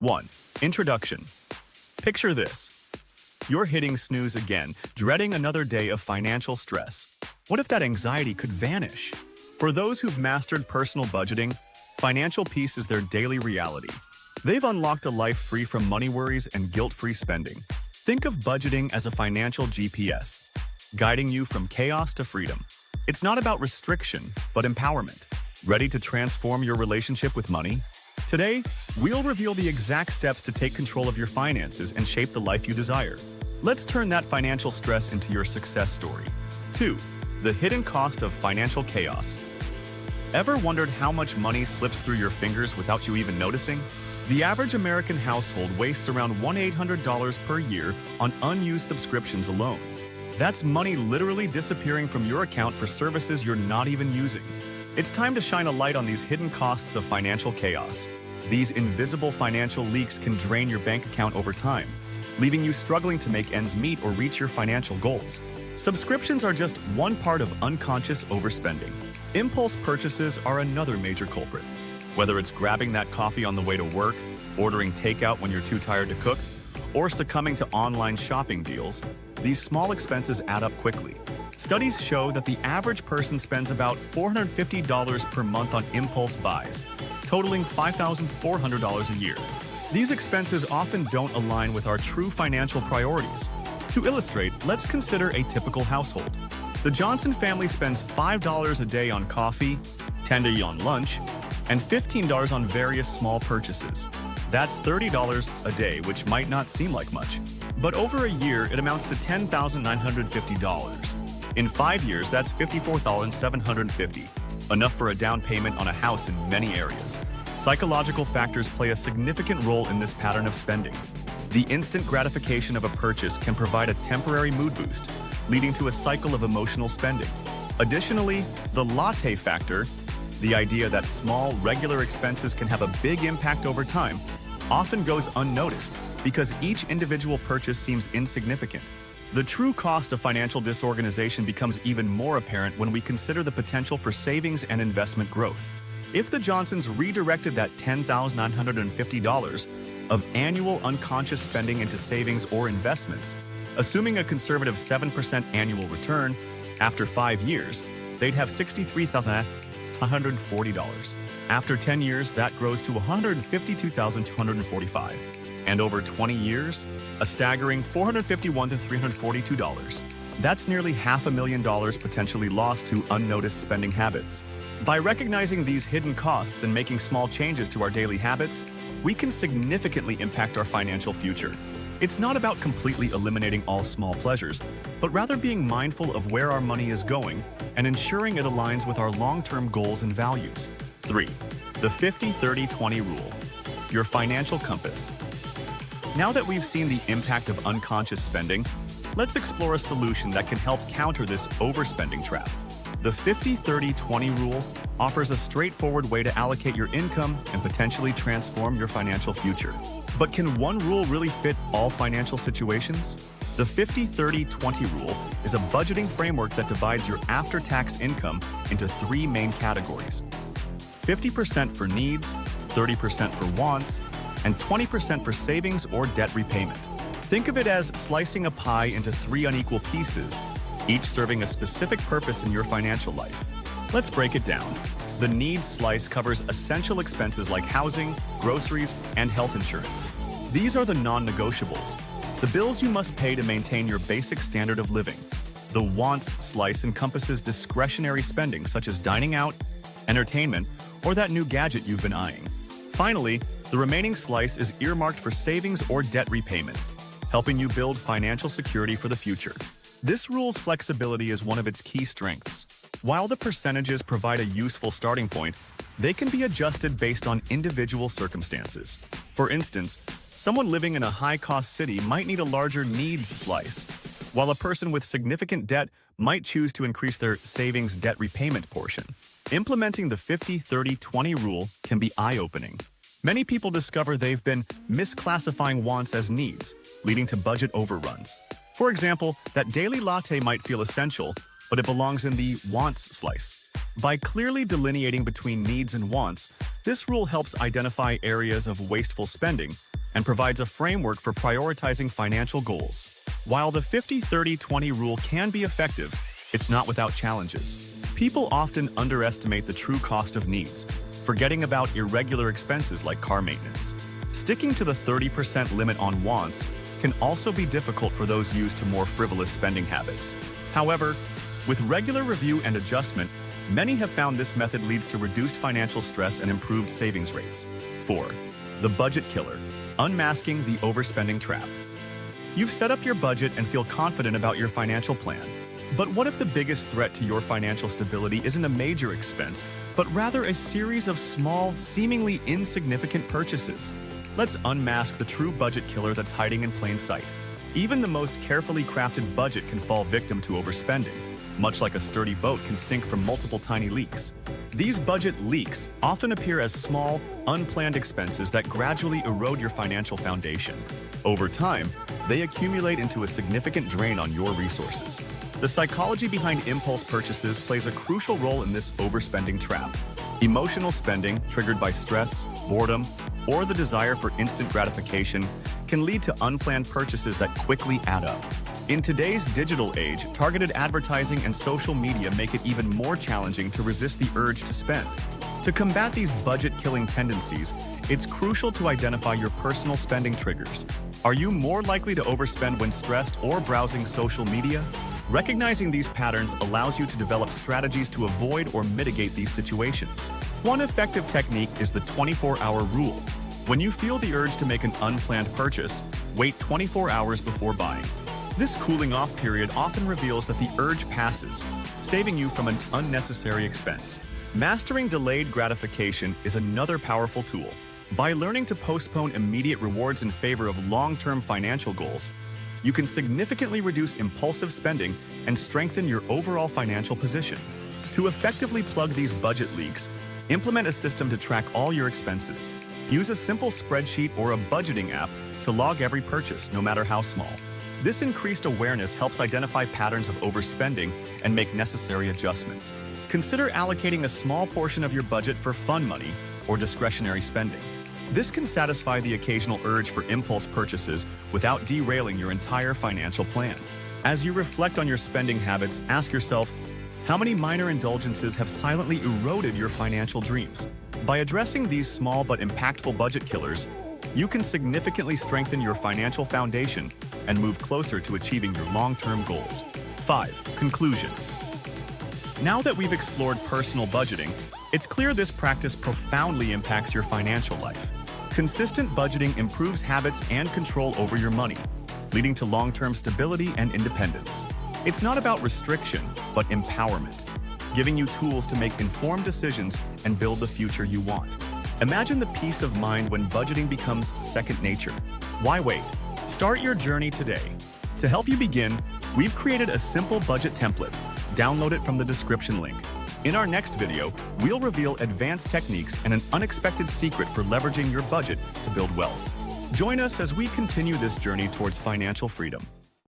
1. Introduction. Picture this. You're hitting snooze again, dreading another day of financial stress. What if that anxiety could vanish? For those who've mastered personal budgeting, financial peace is their daily reality. They've unlocked a life free from money worries and guilt-free spending. Think of budgeting as a financial GPS, guiding you from chaos to freedom. It's not about restriction, but empowerment. Ready to transform your relationship with money? Today, we'll reveal the exact steps to take control of your finances and shape the life you desire. Let's turn that financial stress into your success story. 2. The hidden cost of financial chaos. Ever wondered how much money slips through your fingers without you even noticing? The average American household wastes around $1,800 per year on unused subscriptions alone. That's money literally disappearing from your account for services you're not even using. It's time to shine a light on these hidden costs of financial chaos. These invisible financial leaks can drain your bank account over time, leaving you struggling to make ends meet or reach your financial goals. Subscriptions are just one part of unconscious overspending. Impulse purchases are another major culprit. Whether it's grabbing that coffee on the way to work, ordering takeout when you're too tired to cook, or succumbing to online shopping deals, these small expenses add up quickly. Studies show that the average person spends about $450 per month on impulse buys, totaling $5,400 a year. These expenses often don't align with our true financial priorities. To illustrate, let's consider a typical household. The Johnson family spends $5 a day on coffee, $10 on lunch, and $15 on various small purchases. That's $30 a day, which might not seem like much. But over a year, it amounts to $10,950. In 5 years, that's $54,750, enough for a down payment on a house in many areas. Psychological factors play a significant role in this pattern of spending. The instant gratification of a purchase can provide a temporary mood boost, leading to a cycle of emotional spending. Additionally, the latte factor, the idea that small, regular expenses can have a big impact over time, often goes unnoticed because each individual purchase seems insignificant. The true cost of financial disorganization becomes even more apparent when we consider the potential for savings and investment growth. If the Johnsons redirected that $10,950 of annual unconscious spending into savings or investments, assuming a conservative 7% annual return, after 5 years, they'd have $63,140. After 10 years, that grows to $152,245. And over 20 years, a staggering $451,000 to $342. That's nearly $500,000 potentially lost to unnoticed spending habits. By recognizing these hidden costs and making small changes to our daily habits, we can significantly impact our financial future. It's not about completely eliminating all small pleasures, but rather being mindful of where our money is going and ensuring it aligns with our long-term goals and values. 3. The 50-30-20 rule. Your financial compass. Now that we've seen the impact of unconscious spending, let's explore a solution that can help counter this overspending trap. The 50-30-20 rule offers a straightforward way to allocate your income and potentially transform your financial future. But can one rule really fit all financial situations? The 50-30-20 rule is a budgeting framework that divides your after-tax income into 3 main categories: 50% for needs, 30% for wants, and 20% for savings or debt repayment. Think of it as slicing a pie into 3 unequal pieces, each serving a specific purpose in your financial life. Let's break it down. The needs slice covers essential expenses like housing, groceries, and health insurance. These are the non-negotiables, the bills you must pay to maintain your basic standard of living. The wants slice encompasses discretionary spending such as dining out, entertainment, or that new gadget you've been eyeing. Finally, the remaining slice is earmarked for savings or debt repayment, helping you build financial security for the future. This rule's flexibility is one of its key strengths. While the percentages provide a useful starting point, they can be adjusted based on individual circumstances. For instance, someone living in a high-cost city might need a larger needs slice, while a person with significant debt might choose to increase their savings debt repayment portion. Implementing the 50-30-20 rule can be eye-opening. Many people discover they've been misclassifying wants as needs, leading to budget overruns. For example, that daily latte might feel essential, but it belongs in the wants slice. By clearly delineating between needs and wants, this rule helps identify areas of wasteful spending and provides a framework for prioritizing financial goals. While the 50-30-20 rule can be effective, it's not without challenges. People often underestimate the true cost of needs, forgetting about irregular expenses like car maintenance. Sticking to the 30% limit on wants can also be difficult for those used to more frivolous spending habits. However, with regular review and adjustment, many have found this method leads to reduced financial stress and improved savings rates. 4. The budget killer. Unmasking the overspending trap. You've set up your budget and feel confident about your financial plan. But what if the biggest threat to your financial stability isn't a major expense, but rather a series of small, seemingly insignificant purchases? Let's unmask the true budget killer that's hiding in plain sight. Even the most carefully crafted budget can fall victim to overspending, much like a sturdy boat can sink from multiple tiny leaks. These budget leaks often appear as small, unplanned expenses that gradually erode your financial foundation. Over time, they accumulate into a significant drain on your resources. The psychology behind impulse purchases plays a crucial role in this overspending trap. Emotional spending, triggered by stress, boredom, or the desire for instant gratification, can lead to unplanned purchases that quickly add up. In today's digital age, targeted advertising and social media make it even more challenging to resist the urge to spend. To combat these budget-killing tendencies, it's crucial to identify your personal spending triggers. Are you more likely to overspend when stressed or browsing social media? Recognizing these patterns allows you to develop strategies to avoid or mitigate these situations. One effective technique is the 24-hour rule. When you feel the urge to make an unplanned purchase, wait 24 hours before buying. This cooling-off period often reveals that the urge passes, saving you from an unnecessary expense. Mastering delayed gratification is another powerful tool. By learning to postpone immediate rewards in favor of long-term financial goals, you can significantly reduce impulsive spending and strengthen your overall financial position. To effectively plug these budget leaks, implement a system to track all your expenses. Use a simple spreadsheet or a budgeting app to log every purchase, no matter how small. This increased awareness helps identify patterns of overspending and make necessary adjustments. Consider allocating a small portion of your budget for fun money or discretionary spending. This can satisfy the occasional urge for impulse purchases without derailing your entire financial plan. As you reflect on your spending habits, ask yourself, how many minor indulgences have silently eroded your financial dreams? By addressing these small but impactful budget killers, you can significantly strengthen your financial foundation and move closer to achieving your long-term goals. 5. Conclusion. Now that we've explored personal budgeting, it's clear this practice profoundly impacts your financial life. Consistent budgeting improves habits and control over your money, leading to long-term stability and independence. It's not about restriction, but empowerment, giving you tools to make informed decisions and build the future you want. Imagine the peace of mind when budgeting becomes second nature. Why wait? Start your journey today. To help you begin, we've created a simple budget template. Download it from the description link. In our next video, we'll reveal advanced techniques and an unexpected secret for leveraging your budget to build wealth. Join us as we continue this journey towards financial freedom.